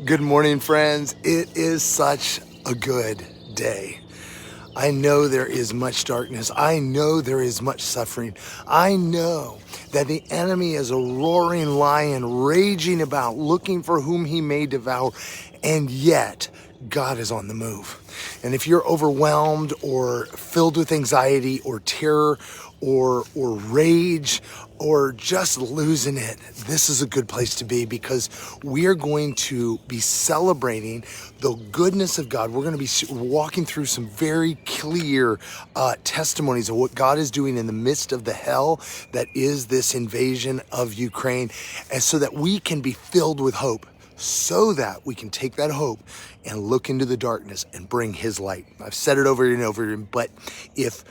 Good morning, friends. It is such a good day. I know there is much darkness. I know there is much suffering. I know that the enemy is a roaring lion raging about, looking for whom he may devour. And yet, God is on the move. And if you're overwhelmed or filled with anxiety or terror or rage or just losing it, this is a good place to be, because we are going to be celebrating the goodness of God. We're going to be walking through some very clear testimonies of what God is doing in the midst of the hell that is this invasion of Ukraine, and so that we can be filled with hope, so that we can take that hope and look into the darkness and bring his light. I've said it over and over, but if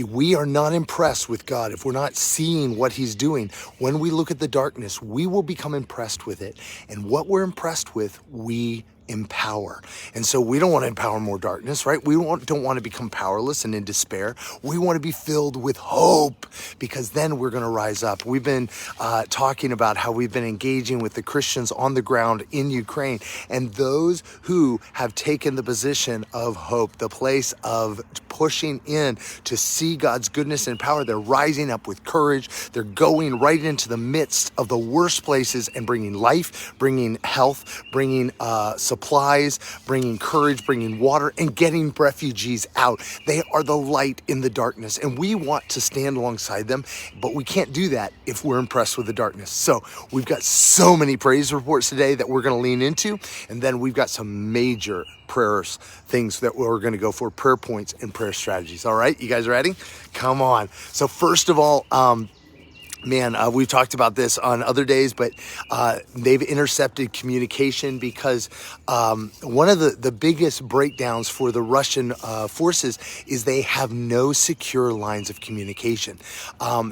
we are not impressed with God, if we're not seeing what he's doing, when we look at the darkness, we will become impressed with it. And what we're impressed with, we empower. And so we don't want to empower more darkness, right? We don't want to become powerless and in despair. We want to be filled with hope, because then we're going to rise up. We've been talking about how we've been engaging with the Christians on the ground in Ukraine, and those who have taken the position of hope, the place of pushing in to see God's goodness and power. They're rising up with courage. They're going right into the midst of the worst places and bringing life, bringing health, bringing supplies, bringing courage, bringing water, and getting refugees out. They are the light in the darkness, and we want to stand alongside them, but we can't do that if we're impressed with the darkness. So we've got so many praise reports today that we're going to lean into, and then we've got some major prayers, things that we're going to go for, prayer points and prayer strategies. All right, you guys ready? Come on. So first of all, we've talked about this on other days, but they've intercepted communication, because one of the biggest breakdowns for the Russian forces is they have no secure lines of communication.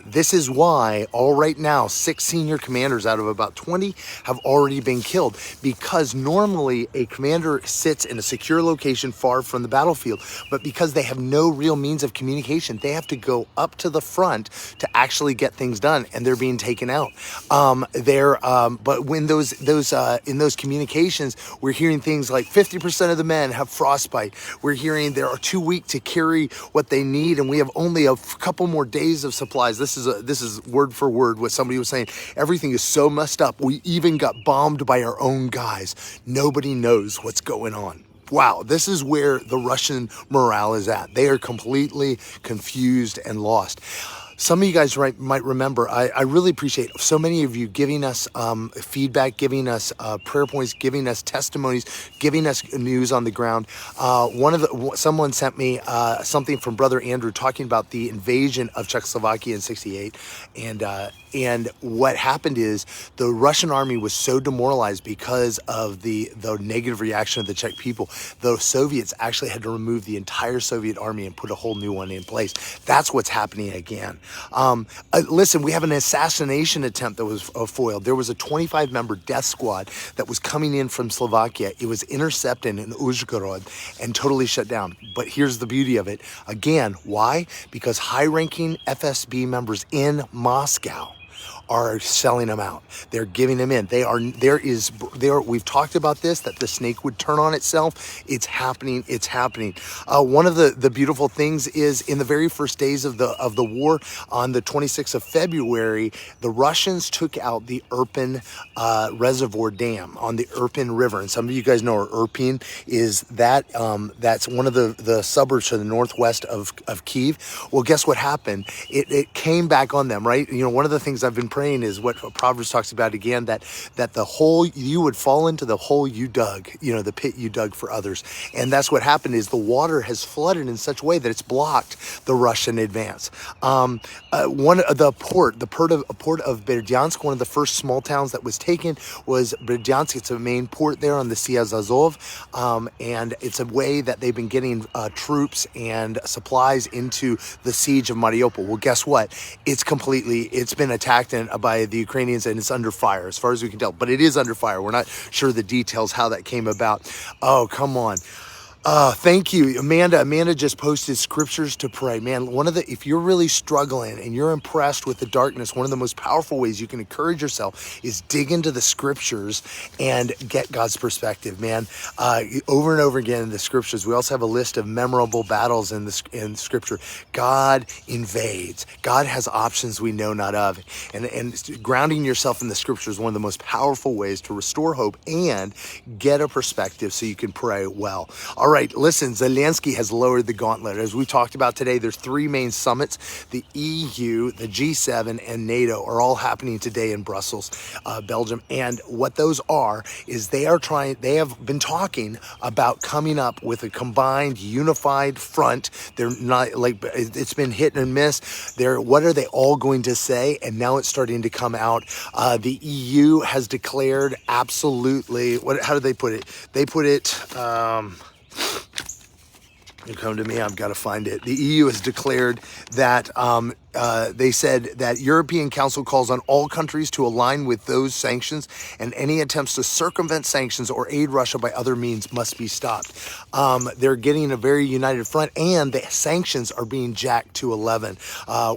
This is why right now 6 senior commanders out of about 20 have already been killed, because normally a commander sits in a secure location far from the battlefield, but because they have no real means of communication, they have to go up to the front to actually get things done, and they're being taken out. But when in those communications, we're hearing things like 50% of the men have frostbite. We're hearing they are too weak to carry what they need, and we have only a couple more days of supplies. This is word for word what somebody was saying. Everything is so messed up. We even got bombed by our own guys. Nobody knows what's going on. Wow, this is where the Russian morale is at. They are completely confused and lost. Some of you guys might remember, I really appreciate so many of you giving us feedback, giving us prayer points, giving us testimonies, giving us news on the ground. Someone sent me something from Brother Andrew talking about the invasion of Czechoslovakia in '68, and what happened is the Russian army was so demoralized because of the negative reaction of the Czech people. The Soviets actually had to remove the entire Soviet army and put a whole new one in place. That's what's happening again. Listen, we have an assassination attempt that was foiled. There was a 25-member death squad that was coming in from Slovakia. It was intercepted in Uzhgorod and totally shut down. But here's the beauty of it. Again, why? Because high-ranking FSB members in Moscow are selling them out. They're giving them in. We've talked about this, that the snake would turn on itself. It's happening. It's happening. One of the beautiful things is in the very first days of the war, on the 26th of February, the Russians took out the Irpin reservoir dam on the Irpin River. And some of you guys know where Irpin is. That's one of the suburbs to the northwest of Kyiv. Well, guess what happened? It came back on them, right? You know, one of the things I've been praying is what Proverbs talks about again, that the hole, you would fall into the hole you dug, the pit you dug for others. And that's what happened, is the water has flooded in such a way that it's blocked the Russian advance. The port of Berdyansk, one of the first small towns that was taken was Berdyansk. It's a main port there on the Sea of Azov, and it's a way that they've been getting troops and supplies into the siege of Mariupol. Well, guess what? It's been attacked by the Ukrainians, and it's under fire as far as we can tell, but it is under fire. We're not sure the details how that came about. Oh, come on. Thank you, Amanda. Amanda just posted scriptures to pray. Man, if you're really struggling and you're impressed with the darkness, one of the most powerful ways you can encourage yourself is dig into the scriptures and get God's perspective, man. Over and over again in the scriptures, we also have a list of memorable battles in scripture. God invades. God has options we know not of. And grounding yourself in the scriptures is one of the most powerful ways to restore hope and get a perspective so you can pray well. All right, listen, Zelensky has lowered the gauntlet. As we talked about today, there's three main summits. The EU, the G7, and NATO are all happening today in Brussels, Belgium. And what those are is they have been talking about coming up with a combined, unified front. They're not like, it's been hit and miss. What are they all going to say? And now it's starting to come out. The EU has declared absolutely, how do they put it? They put it, you come to me, I've got to find it. The EU has declared that they said that European Council calls on all countries to align with those sanctions, and any attempts to circumvent sanctions or aid Russia by other means must be stopped. They're getting a very united front, and the sanctions are being jacked to 11.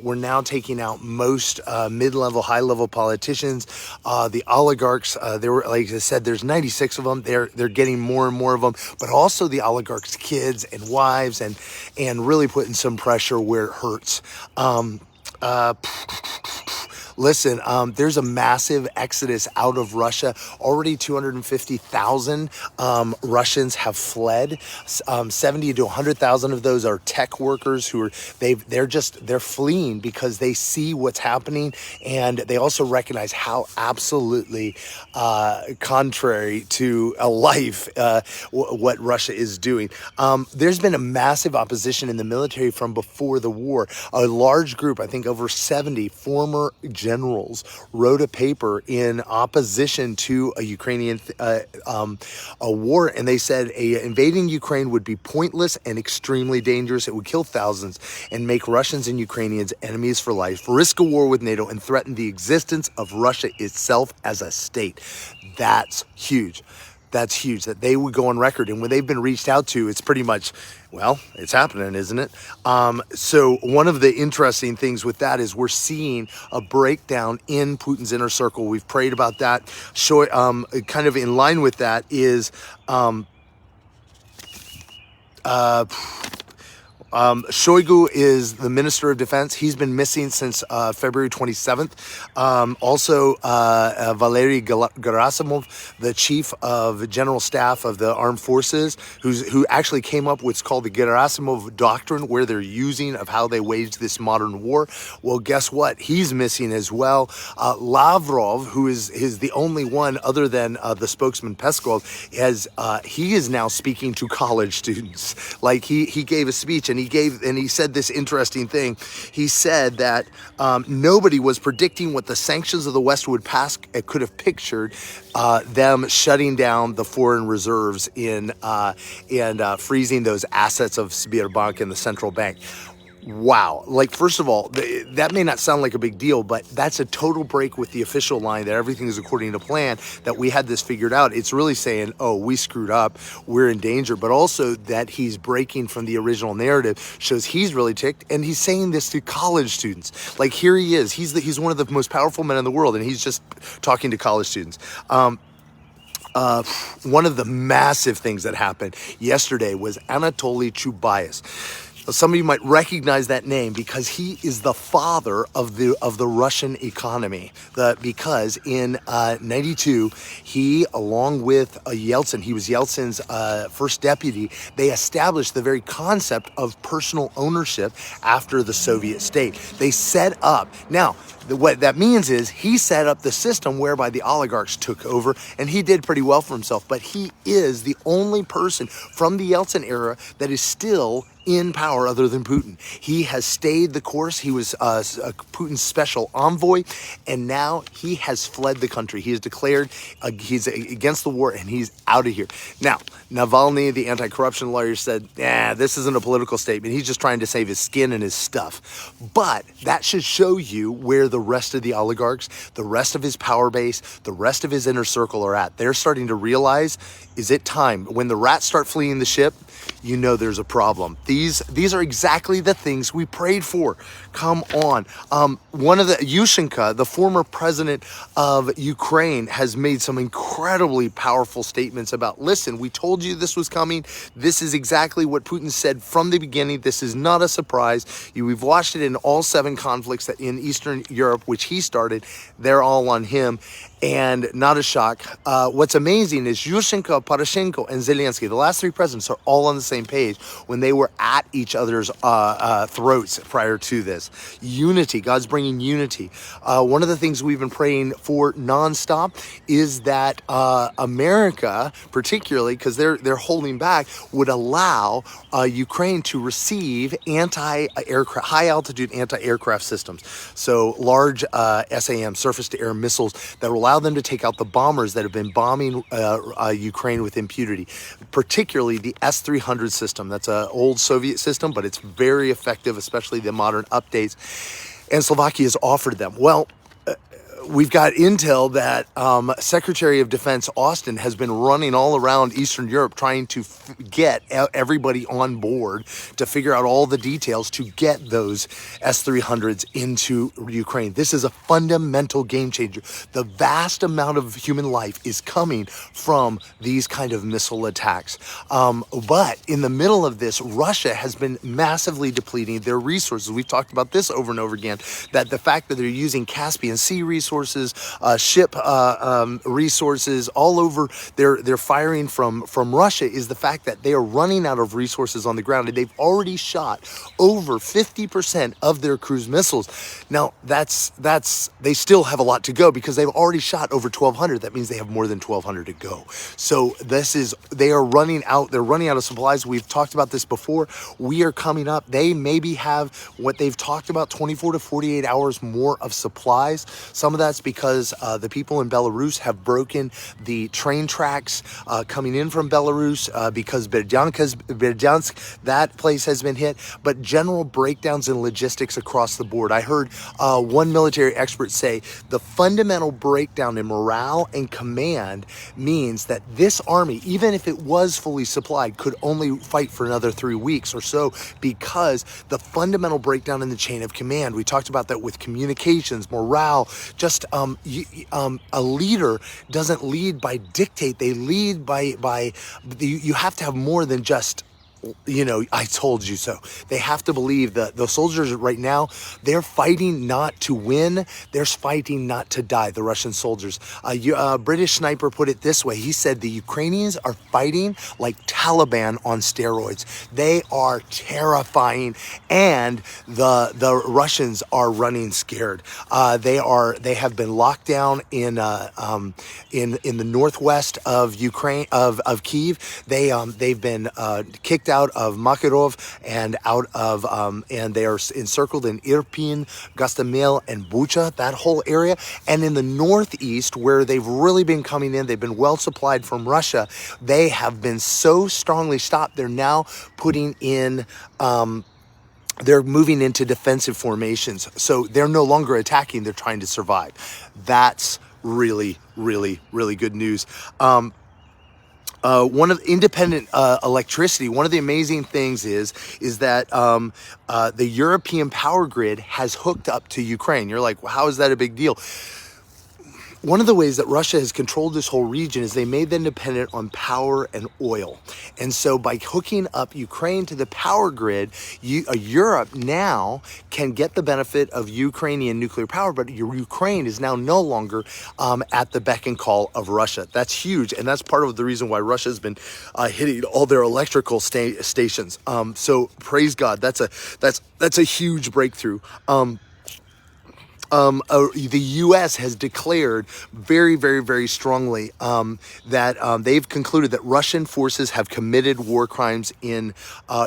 We're now taking out most mid-level, high-level politicians. The oligarchs, there were, like I said, there's 96 of them. They're getting more and more of them, but also the oligarchs' kids and wives, and really putting some pressure where it hurts. Listen, there's a massive exodus out of Russia. Already 250,000 Russians have fled. 70 to 100,000 of those are tech workers who they're fleeing because they see what's happening, and they also recognize how absolutely contrary to a life what Russia is doing. There's been a massive opposition in the military from before the war. A large group, I think over 70 former generals, wrote a paper in opposition to a Ukrainian a war, and they said invading Ukraine would be pointless and extremely dangerous. It would kill thousands and make Russians and Ukrainians enemies for life, risk a war with NATO, and threaten the existence of Russia itself as a state. That's huge. That's huge that they would go on record. And when they've been reached out to, it's pretty much, well, it's happening, isn't it? So one of the interesting things with that is we're seeing a breakdown in Putin's inner circle. We've prayed about that. Kind of in line with that is Shoigu is the Minister of Defense. He's been missing since February 27th. Also, Valery Gerasimov, the Chief of General Staff of the Armed Forces, who actually came up with what's called the Gerasimov Doctrine, where they're using of how they wage this modern war. Well, guess what? He's missing as well. Lavrov, who is the only one other than the spokesman Peskov, he is now speaking to college students. Like he gave a speech, and he said this interesting thing. He said that nobody was predicting what the sanctions of the West would pass. It could have pictured them shutting down the foreign reserves and freezing those assets of Sberbank and the central bank. Wow. Like, first of all, that may not sound like a big deal, but that's a total break with the official line that everything is according to plan, that we had this figured out. It's really saying, oh, we screwed up, we're in danger, but also that he's breaking from the original narrative shows he's really ticked, and he's saying this to college students. Like, here he is. He's one of the most powerful men in the world, and he's just talking to college students. One of the massive things that happened yesterday was Anatoly Chubais. Some of you might recognize that name because he is the father of the Russian economy. Because in 92, he, along with Yeltsin, he was Yeltsin's first deputy, they established the very concept of personal ownership after the Soviet state. They set up, now, what that means is he set up the system whereby the oligarchs took over, and he did pretty well for himself, but he is the only person from the Yeltsin era that is still in power other than Putin. He has stayed the course. He was Putin's special envoy, and now he has fled the country. He has declared he's against the war, and he's out of here. Now, Navalny, the anti-corruption lawyer, said, this isn't a political statement. He's just trying to save his skin and his stuff. But that should show you where the rest of the oligarchs, the rest of his power base, the rest of his inner circle are at. They're starting to realize, is it time? When the rats start fleeing the ship, you know there's a problem. These are exactly the things we prayed for. Come on. One of the Yushchenko, the former president of Ukraine, has made some incredibly powerful statements about, listen, we told you this was coming. This is exactly what Putin said from the beginning. This is not a surprise. We've watched it in all 7 conflicts that in Eastern Europe, which he started. They're all on him. And not a shock. What's amazing is Yushchenko, Poroshenko, and Zelensky, the last 3 presidents, are all on the same page when they were at each other's throats prior to this. Unity, God's bringing unity. One of the things we've been praying for nonstop is that America, particularly because they're holding back, would allow Ukraine to receive anti-aircraft, high-altitude anti-aircraft systems. So large SAM, surface-to-air missiles that will allow them to take out the bombers that have been bombing Ukraine with impunity, particularly the S-300 system. That's an old Soviet system, but it's very effective, especially the modern updates. And Slovakia has offered them. Well, we've got intel that Secretary of Defense Austin has been running all around Eastern Europe trying to get everybody on board to figure out all the details to get those S-300s into Ukraine. This is a fundamental game changer. The vast amount of human life is coming from these kind of missile attacks. But in the middle of this, Russia has been massively depleting their resources. We've talked about this over and over again, that the fact that they're using Caspian Sea resources, ship resources all over, they're firing from Russia, is the fact that they are running out of resources on the ground, and they've already shot over 50% of their cruise missiles. Now they still have a lot to go because they've already shot over 1,200. That means they have more than 1,200 to go. So they are running out. They're running out of supplies. We've talked about this before. We are coming up. They maybe have what they've talked about, 24 to 48 hours more of supplies. Some of that's because the people in Belarus have broken the train tracks coming in from Belarus because Berdyansk, that place has been hit, but general breakdowns in logistics across the board. I heard one military expert say the fundamental breakdown in morale and command means that this army, even if it was fully supplied, could only fight for another 3 weeks or so because the fundamental breakdown in the chain of command. We talked about that with communications, morale, just a leader doesn't lead by dictate. They lead by you have to have more than just, I told you so. They have to believe that the soldiers right now, they're fighting not to win. They're fighting not to die, the Russian soldiers. A British sniper put it this way. He said the Ukrainians are fighting like Taliban on steroids. They are terrifying, and the Russians are running scared. They have been locked down in the northwest of Ukraine, of Kyiv. They've been kicked out of Makarov and and they are encircled in Irpin, Gostomel, and Bucha, that whole area. And in the northeast, where they've really been coming in, they've been well supplied from Russia. They have been so strongly stopped. They're now putting in, they're moving into defensive formations. So they're no longer attacking, they're trying to survive. That's really, really, really good news. One of independent electricity, one of the amazing things is that the European power grid has hooked up to Ukraine. You're like, well, how is that a big deal? One of the ways that Russia has controlled this whole region is they made them dependent on power and oil. And so by hooking up Ukraine to the power grid, Europe now can get the benefit of Ukrainian nuclear power, but Ukraine is now no longer at the beck and call of Russia. That's huge, and that's part of the reason why Russia has been hitting all their electrical stations. So praise God, that's a huge breakthrough. The U.S. has declared very, very, very strongly that they've concluded that Russian forces have committed war crimes in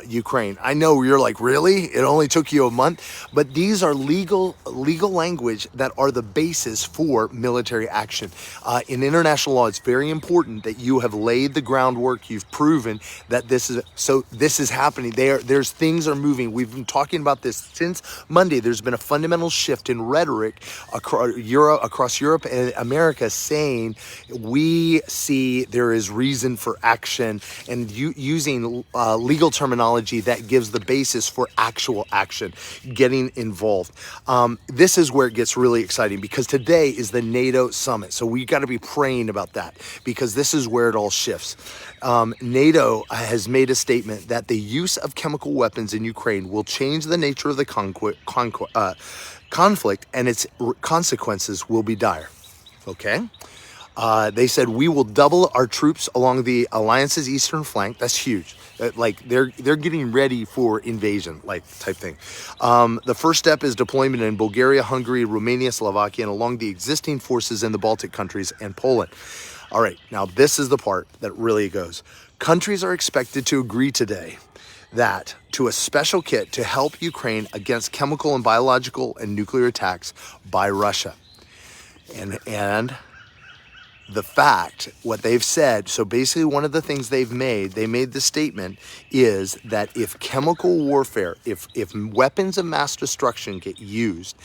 Ukraine. I know you're like, really? It only took you a month? But these are legal language that are the basis for military action. In international law, it's very important that you have laid the groundwork. You've proven that this is happening. Things are moving. We've been talking about this since Monday. There's been a fundamental shift in rhetoric rhetoric across Europe and America saying we see there is reason for action, and using legal terminology that gives the basis for actual action, getting involved. This is where it gets really exciting, because today is the NATO summit. So we got to be praying about that, because this is where it all shifts. NATO has made a statement that the use of chemical weapons in Ukraine will change the nature of the conflict, and its consequences will be dire. Okay? They said we will double our troops along the alliance's eastern flank. That's huge. Like they're getting ready for invasion, like type thing. The first step is deployment in Bulgaria, Hungary, Romania, Slovakia, and along the existing forces in the Baltic countries and Poland. All right, now this is the part that really goes. Countries are expected to agree today that to a special kit to help Ukraine against chemical and biological and nuclear attacks by Russia. And the fact, what they've said, so basically one of the things they made the statement is that if chemical warfare, if weapons of mass destruction get used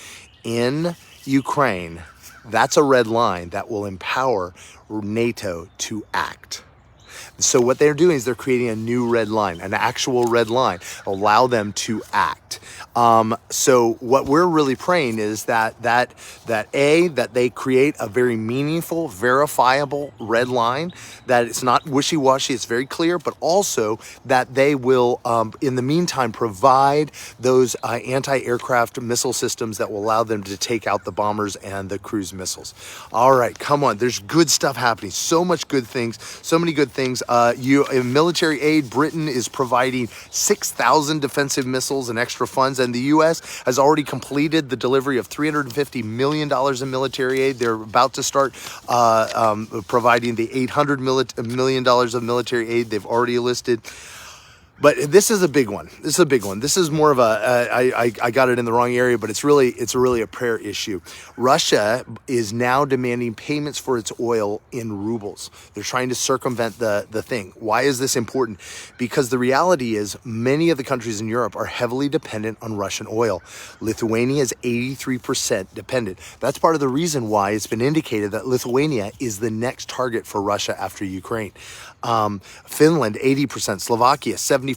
in Ukraine, that's a red line that will empower NATO to act. So what they're doing is they're creating a new red line, an actual red line, allow them to act. So what we're really praying is that they create a very meaningful, verifiable red line, that it's not wishy-washy, it's very clear, but also that they will, in the meantime, provide those anti-aircraft missile systems that will allow them to take out the bombers and the cruise missiles. All right, come on, there's good stuff happening. So much good things, so many good things. In military aid, Britain is providing 6,000 defensive missiles and extra funds, and the U.S. has already completed the delivery of $350 million in military aid. They're about to start providing the $800 million of military aid they've already enlisted. But this is a big one. This is a big one. This is more of I got it in the wrong area, but it's really a prayer issue. Russia is now demanding payments for its oil in rubles. They're trying to circumvent the thing. Why is this important? Because the reality is many of the countries in Europe are heavily dependent on Russian oil. Lithuania is 83% dependent. That's part of the reason why it's been indicated that Lithuania is the next target for Russia after Ukraine. Finland, 80%, Slovakia, 74%,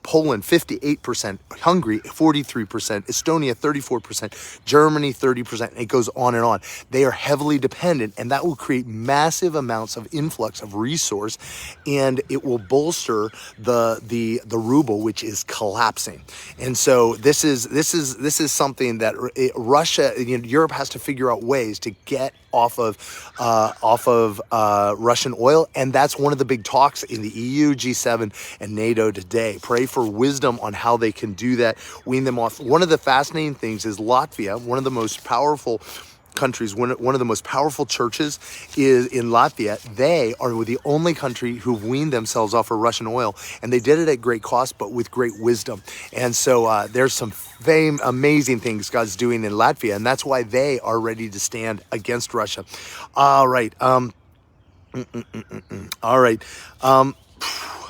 Poland, 58%, Hungary, 43%, Estonia, 34%, Germany, 30%. It goes on and on. They are heavily dependent, and that will create massive amounts of influx of resource, and it will bolster the ruble, which is collapsing. And so this is something that Russia, Europe has to figure out ways to get off of Russian oil, and that's one of the big talks in the EU, G7, and NATO today. Pray for wisdom on how they can do that, wean them off. One of the fascinating things is Latvia, one of the most powerful countries, one of the most powerful churches is in Latvia. They are the only country who've weaned themselves off of Russian oil, and they did it at great cost, but with great wisdom. And so there's some amazing things God's doing in Latvia, and that's why they are ready to stand against Russia. All right. All right.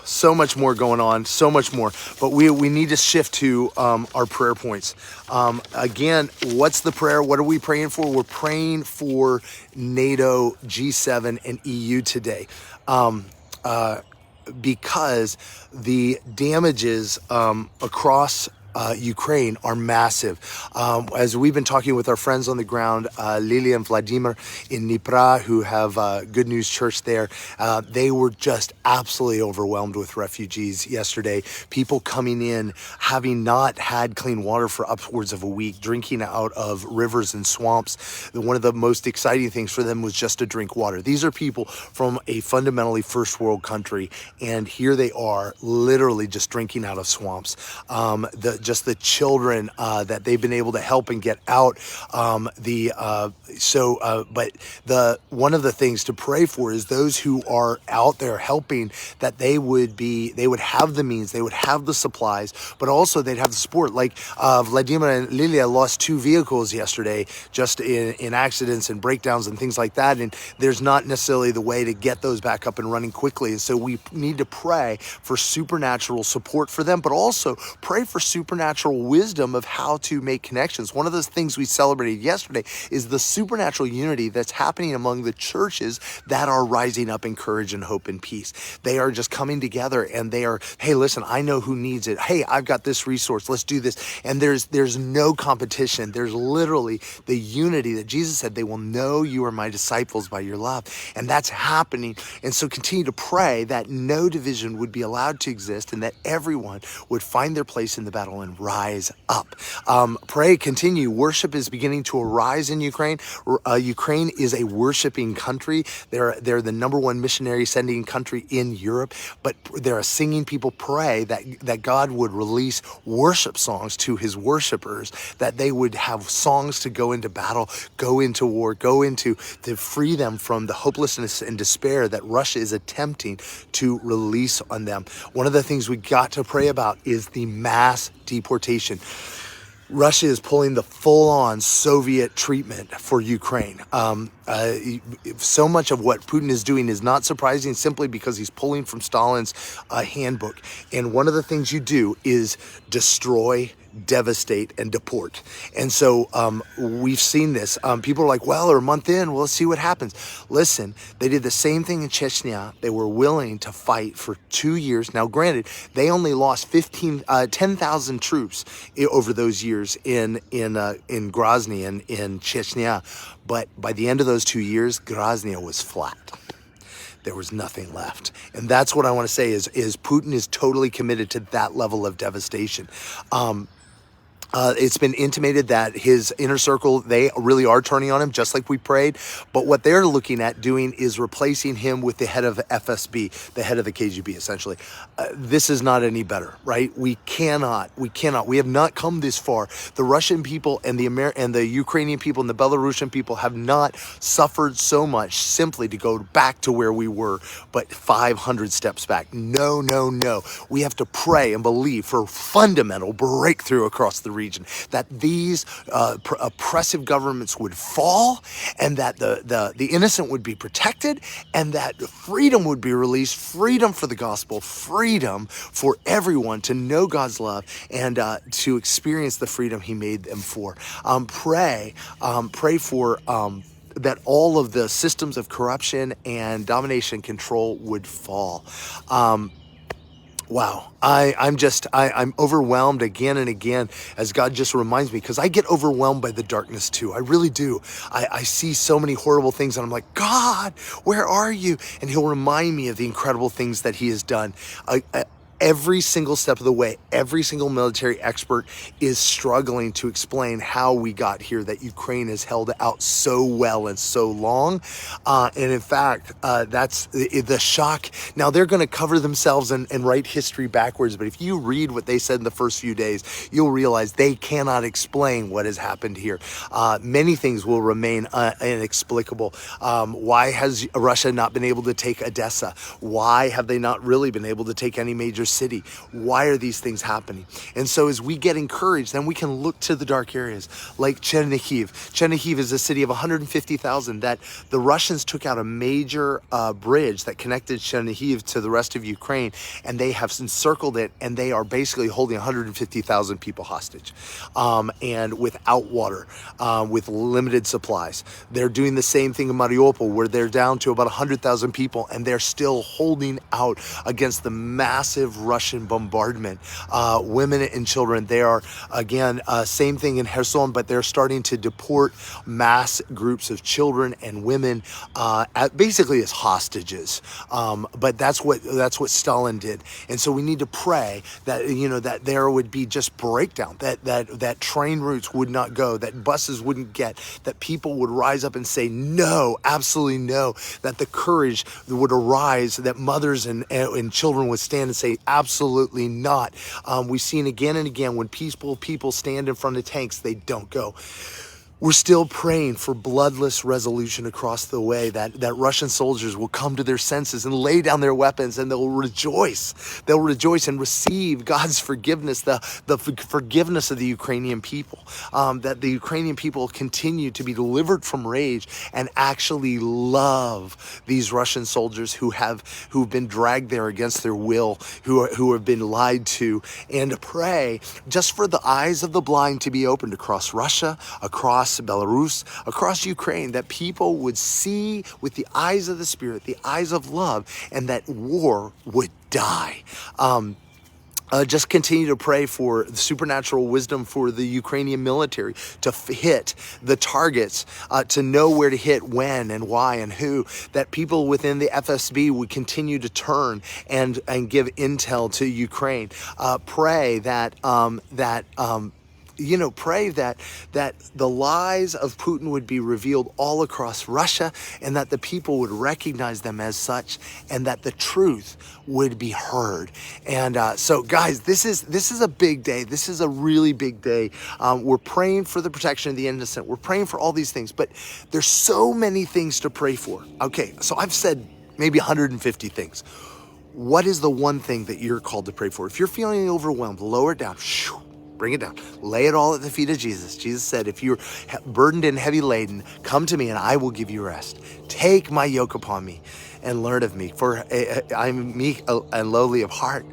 So much more going on, so much more. But we need to shift to our prayer points. Again, what's the prayer? What are we praying for? We're praying for NATO, G7, and EU today. Because the damages across Ukraine are massive. As we've been talking with our friends on the ground, Lilia and Vladimir in Dnipro, who have Good News Church there, they were just absolutely overwhelmed with refugees yesterday. People coming in, having not had clean water for upwards of a week, drinking out of rivers and swamps. One of the most exciting things for them was just to drink water. These are people from a fundamentally first world country, and here they are literally just drinking out of swamps. Just the children that they've been able to help and get out. But one of the things to pray for is those who are out there helping, that they would have the means, they would have the supplies, but also they'd have the support. Like Vladimir and Lilia lost 2 vehicles yesterday just in accidents and breakdowns and things like that, and there's not necessarily the way to get those back up and running quickly. And so we need to pray for supernatural support for them, but also pray for supernatural supernatural wisdom of how to make connections. One of those things we celebrated yesterday is the supernatural unity that's happening among the churches that are rising up in courage and hope and peace. They are just coming together, and they are, hey, listen, I know who needs it. Hey, I've got this resource. Let's do this. And there's no competition. There's literally the unity that Jesus said, they will know you are my disciples by your love. And that's happening. And so continue to pray that no division would be allowed to exist, and that everyone would find their place in the battle and rise up. Pray, continue. Worship is beginning to arise in Ukraine. Ukraine is a worshiping country. They're the number one missionary sending country in Europe, but they're a singing people. Pray that God would release worship songs to his worshipers, that they would have songs to go into battle, go into war, to free them from the hopelessness and despair that Russia is attempting to release on them. One of the things we got to pray about is the mass deportation. Russia is pulling the full-on Soviet treatment for Ukraine. So much of what Putin is doing is not surprising, simply because he's pulling from Stalin's handbook. And one of the things you do is destroy, devastate, and deport. And so we've seen this. People are like, well, we're a month in, we'll see what happens. Listen, they did the same thing in Chechnya. They were willing to fight for 2 years. Now, granted, they only lost 10,000 troops over those years in Grozny and in Chechnya. But by the end of those 2 years, Grozny was flat. There was nothing left. And that's what I want to say is Putin is totally committed to that level of devastation. It's been intimated that his inner circle, they really are turning on him, just like we prayed. But what they're looking at doing is replacing him with the head of FSB, the head of the KGB, essentially. This is not any better, right? We have not come this far. The Russian people and the Ukrainian people and the Belarusian people have not suffered so much simply to go back to where we were, but 500 steps back. No, no, no. We have to pray and believe for fundamental breakthrough across the region, that these oppressive governments would fall, and that the innocent would be protected, and that freedom would be released, freedom for the gospel, freedom for everyone to know God's love and to experience the freedom he made them for. Pray for that all of the systems of corruption and domination and control would fall. Wow, I'm overwhelmed again and again as God just reminds me, because I get overwhelmed by the darkness too. I really do. I see so many horrible things, and I'm like, God, where are you? And he'll remind me of the incredible things that he has done. Every single step of the way, every single military expert is struggling to explain how we got here, that Ukraine has held out so well and so long. And in fact, that's the shock. Now, they're going to cover themselves and write history backwards. But if you read what they said in the first few days, you'll realize they cannot explain what has happened here. Many things will remain inexplicable. Why has Russia not been able to take Odessa? Why have they not really been able to take any major city? Why are these things happening? And so as we get encouraged, then we can look to the dark areas like Chernihiv. Chernihiv is a city of 150,000 that the Russians took out a major bridge that connected Chernihiv to the rest of Ukraine, and they have encircled it, and they are basically holding 150,000 people hostage, and without water, with limited supplies. They're doing the same thing in Mariupol, where they're down to about 100,000 people, and they're still holding out against the massive Russian bombardment. Women and children, they are, again, same thing in Kherson, but they're starting to deport mass groups of children and women basically as hostages. But that's what Stalin did. And so we need to pray that, that there would be just breakdown, that train routes would not go, that buses wouldn't get, that people would rise up and say no, absolutely no, that the courage would arise, that mothers and children would stand and say absolutely not. We've seen again and again when peaceful people stand in front of tanks, they don't go. We're still praying for bloodless resolution across the way, that Russian soldiers will come to their senses and lay down their weapons, and they'll rejoice. They'll rejoice and receive God's forgiveness, the forgiveness of the Ukrainian people, that the Ukrainian people continue to be delivered from rage and actually love these Russian soldiers who've been dragged there against their will, who have been lied to, and pray just for the eyes of the blind to be opened across Russia, across Belarus, across Ukraine, that people would see with the eyes of the Spirit, the eyes of love, and that war would die. Just continue to pray for the supernatural wisdom for the Ukrainian military to hit the targets, to know where to hit, when and why and who, that people within the FSB would continue to turn and give intel to Ukraine. Pray that pray that the lies of Putin would be revealed all across Russia, and that the people would recognize them as such, and that the truth would be heard. And so, guys, this is a big day. This is a really big day. We're praying for the protection of the innocent. We're praying for all these things, but there's so many things to pray for. Okay, so I've said maybe 150 things. What is the one thing that you're called to pray for? If you're feeling overwhelmed, lower it down. Bring it down. Lay it all at the feet of Jesus. Jesus said, if you're burdened and heavy laden, come to me and I will give you rest. Take my yoke upon me and learn of me, for I'm meek and lowly of heart.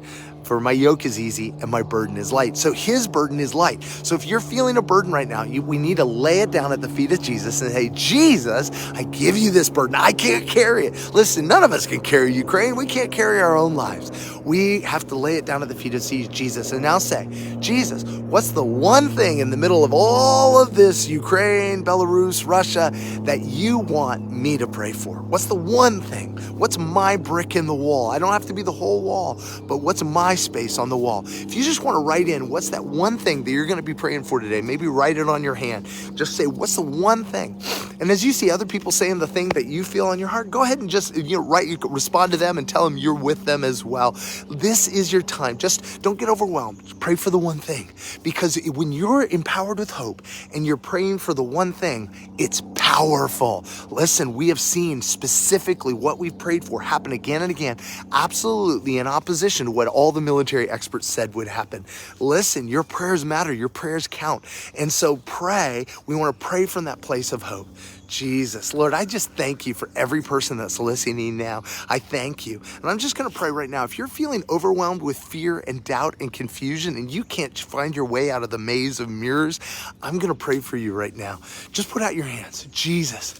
For my yoke is easy and my burden is light. So his burden is light. So if you're feeling a burden right now, we need to lay it down at the feet of Jesus and say, Jesus, I give you this burden. I can't carry it. Listen, none of us can carry Ukraine. We can't carry our own lives. We have to lay it down at the feet of Jesus. And now say, Jesus, what's the one thing in the middle of all of this, Ukraine, Belarus, Russia, that you want me to pray for? What's the one thing? What's my brick in the wall? I don't have to be the whole wall, but what's my space on the wall? If you just want to write in, what's that one thing that you're going to be praying for today? Maybe write it on your hand. Just say, what's the one thing? And as you see other people saying the thing that you feel on your heart, go ahead and just respond to them and tell them you're with them as well. This is your time. Just don't get overwhelmed. Pray for the one thing, because when you're empowered with hope and you're praying for the one thing, it's powerful. Listen, we have seen specifically what we've prayed for happen again and again, absolutely in opposition to what all the military experts said would happen. Listen, your prayers matter. Your prayers count. And so pray. We want to pray from that place of hope. Jesus, Lord, I just thank you for every person that's listening now. I thank you. And I'm just going to pray right now. If you're feeling overwhelmed with fear and doubt and confusion and you can't find your way out of the maze of mirrors, I'm going to pray for you right now. Just put out your hands. Jesus,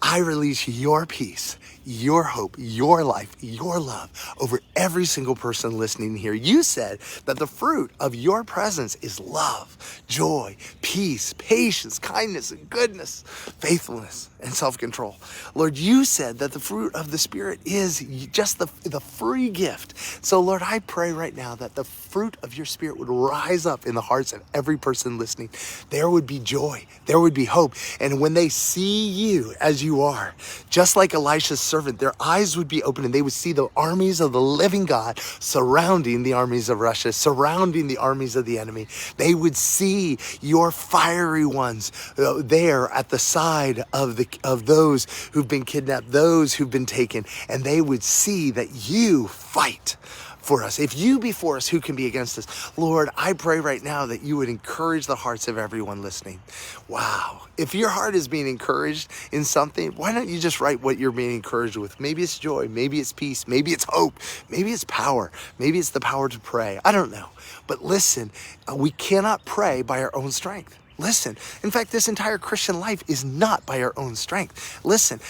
I release your peace, your hope, your life, your love over every single person listening here. You said that the fruit of your presence is love, joy, peace, patience, kindness, and goodness, faithfulness, and self-control. Lord, you said that the fruit of the Spirit is just the free gift. So, Lord, I pray right now that the fruit of your Spirit would rise up in the hearts of every person listening. There would be joy. There would be hope. And when they see you as you are, just like Elisha's servant, their eyes would be open and they would see the armies of the living God surrounding the armies of Russia, surrounding the armies of the enemy. They would see your fiery ones there at the side of those who've been kidnapped, those who've been taken, and they would see that you fight for us. If you be for us, who can be against us? Lord, I pray right now that you would encourage the hearts of everyone listening. Wow. If your heart is being encouraged in something, why don't you just write what you're being encouraged with? Maybe it's joy, maybe it's peace, maybe it's hope, maybe it's power, maybe it's the power to pray. I don't know. But listen, we cannot pray by our own strength. Listen, in fact, this entire Christian life is not by our own strength. Listen,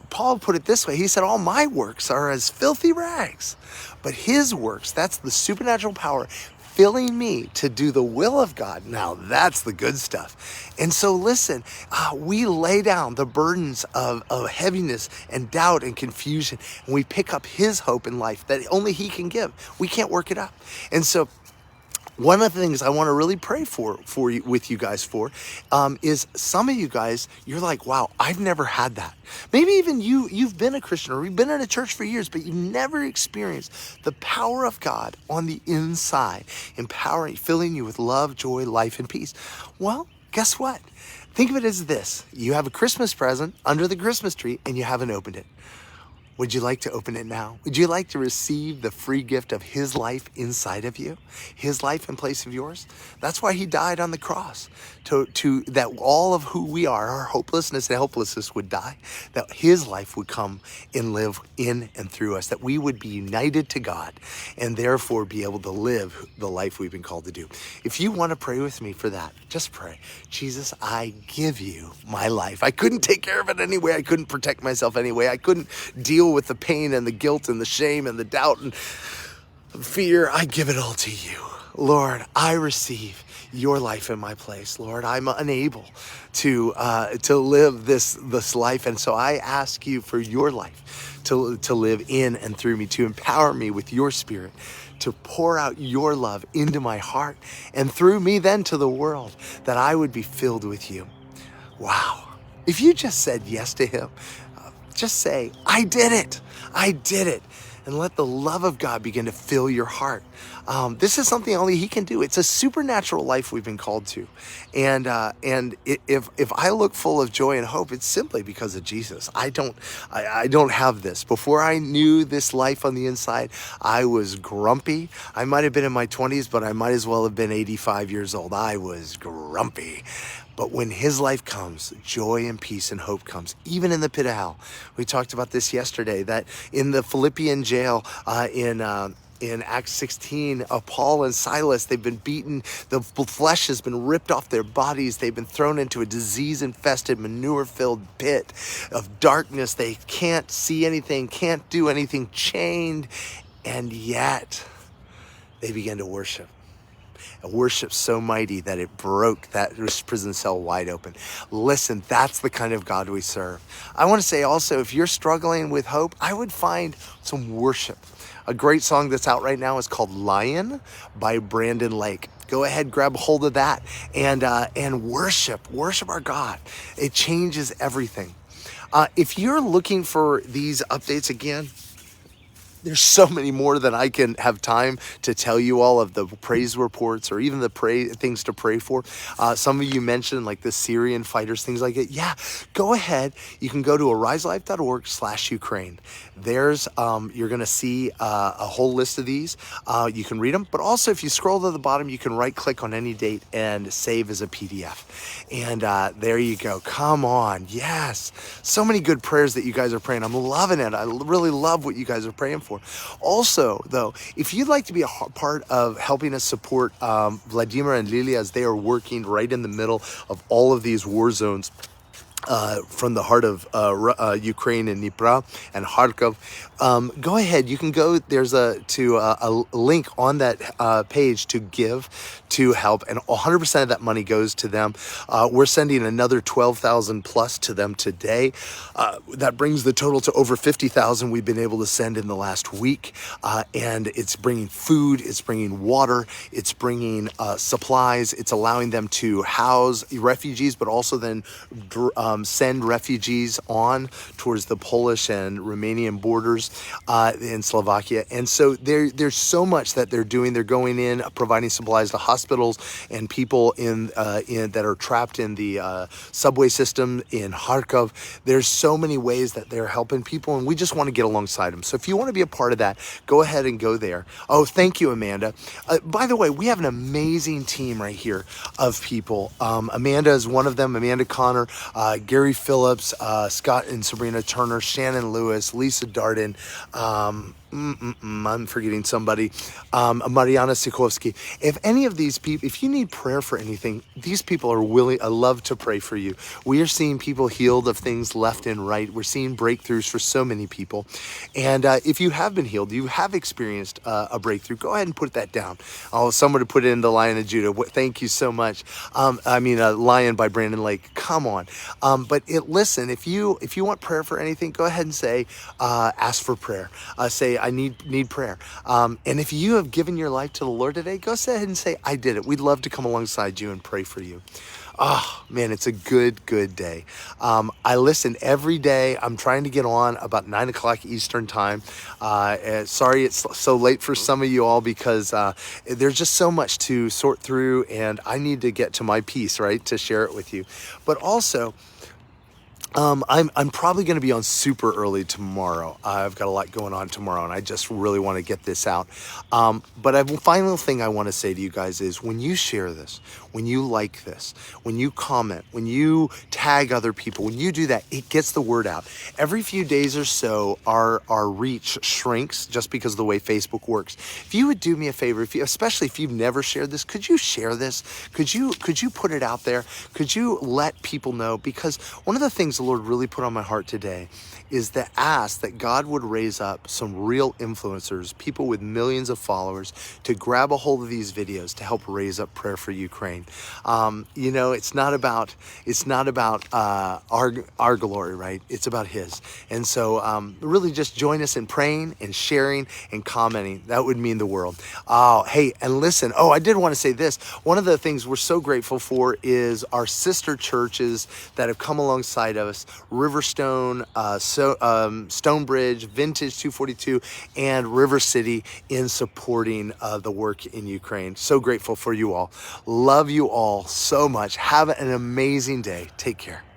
Paul put it this way. He said, all my works are as filthy rags, but his works, that's the supernatural power filling me to do the will of God. Now that's the good stuff. And so listen, we lay down the burdens of heaviness and doubt and confusion, and we pick up his hope in life that only he can give. We can't work it up. And so one of the things I want to really pray for you, with you guys is some of you guys, you're like, wow, I've never had that. Maybe even you've been a Christian or you've been in a church for years, but you've never experienced the power of God on the inside, empowering, filling you with love, joy, life, and peace. Well, guess what? Think of it as this. You have a Christmas present under the Christmas tree and you haven't opened it. Would you like to open it now? Would you like to receive the free gift of his life inside of you? His life in place of yours? That's why he died on the cross. To that all of who we are, our hopelessness and helplessness would die. That his life would come and live in and through us. That we would be united to God and therefore be able to live the life we've been called to do. If you want to pray with me for that, just pray. Jesus, I give you my life. I couldn't take care of it anyway. I couldn't protect myself anyway. I couldn't deal with the pain and the guilt and the shame and the doubt and fear. I give it all to you. Lord, I receive your life in my place. Lord, I'm unable to live this life. And so I ask you for your life to live in and through me, to empower me with your spirit, to pour out your love into my heart and through me then to the world, that I would be filled with you. Wow. If you just said yes to him, just say, I did it. I did it. And let the love of God begin to fill your heart. This is something only he can do. It's a supernatural life we've been called to. And if I look full of joy and hope, it's simply because of Jesus. I don't have this. Before I knew this life on the inside, I was grumpy. I might have been in my 20s, but I might as well have been 85 years old. I was grumpy. But when his life comes, joy and peace and hope comes, even in the pit of hell. We talked about this yesterday, that in the Philippian jail in Acts 16, Paul and Silas, they've been beaten. The flesh has been ripped off their bodies. They've been thrown into a disease-infested, manure-filled pit of darkness. They can't see anything, can't do anything, chained. And yet, they began to worship. A worship so mighty that it broke that prison cell wide open. Listen, that's the kind of God we serve. I want to say also, if you're struggling with hope, I would find some worship. A great song that's out right now is called Lion by Brandon Lake. Go ahead, grab hold of that and worship our God. It changes everything. If you're looking for these updates again, there's so many more than I can have time to tell you all of the praise reports or even the things to pray for. Some of you mentioned like the Syrian fighters, things like that. Yeah, go ahead. You can go to ariselife.org/Ukraine. There's, you're going to see a whole list of these. You can read them, but also if you scroll to the bottom, you can right click on any date and save as a PDF. And there you go. Come on. Yes. So many good prayers that you guys are praying. I'm loving it. I really love what you guys are praying for. Also, though, if you'd like to be a part of helping us support Vladimir and Lilia as they are working right in the middle of all of these war zones, from the heart of Ukraine and Dnipro and Kharkov, go ahead. You can go. There's a link on that page to give, to help, and 100% of that money goes to them. We're sending another 12,000 plus to them today. That brings the total to over 50,000 we've been able to send in the last week, and it's bringing food, it's bringing water, it's bringing supplies. It's allowing them to house refugees, but also then send refugees on towards the Polish and Romanian borders in Slovakia. And so there's so much that they're doing. They're going in, providing supplies to hospitals and people in that are trapped in the subway system in Kharkov. There's so many ways that they're helping people, and we just want to get alongside them. So if you want to be a part of that, go ahead and go there. Oh, thank you, Amanda. By the way, we have an amazing team right here of people. Amanda is one of them, Amanda Connor, Gary Phillips, Scott and Sabrina Turner, Shannon Lewis, Lisa Darden, I'm forgetting somebody, Mariana Sikovsky. If any of these people, if you need prayer for anything, these people are willing, I love to pray for you. We are seeing people healed of things left and right. We're seeing breakthroughs for so many people. And if you have been healed, you have experienced a breakthrough, go ahead and put that down. Oh, someone to put it in the Lion of Judah. Thank you so much. Lion by Brandon Lake. Come on. Listen, if you want prayer for anything, go ahead and say, ask for prayer. Say, I need prayer. And if you have given your life to the Lord today, go ahead and say, I did it. We'd love to come alongside you and pray for you. Oh, man, it's a good day. I listen every day. I'm trying to get on about 9 o'clock Eastern time. Sorry it's so late for some of you all because there's just so much to sort through and I need to get to my piece, right, to share it with you. But also, I'm probably going to be on super early tomorrow. I've got a lot going on tomorrow, and I just really want to get this out. But a final thing I want to say to you guys is when you share this, when you like this, when you comment, when you tag other people, when you do that, it gets the word out. Every few days or so, our reach shrinks just because of the way Facebook works. If you would do me a favor, especially if you've never shared this, could you share this? Could you put it out there? Could you let people know? Because one of the things the Lord really put on my heart today is the ask that God would raise up some real influencers, people with millions of followers, to grab a hold of these videos to help raise up prayer for Ukraine. It's not about our glory, right? It's about His. And so really just join us in praying and sharing and commenting. That would mean the world. Oh, hey, and listen. Oh, I did want to say this. One of the things we're so grateful for is our sister churches that have come alongside of us, Riverstone, Stonebridge, Vintage 242, and River City in supporting the work in Ukraine. So grateful for you all. Love you all so much. Have an amazing day. Take care.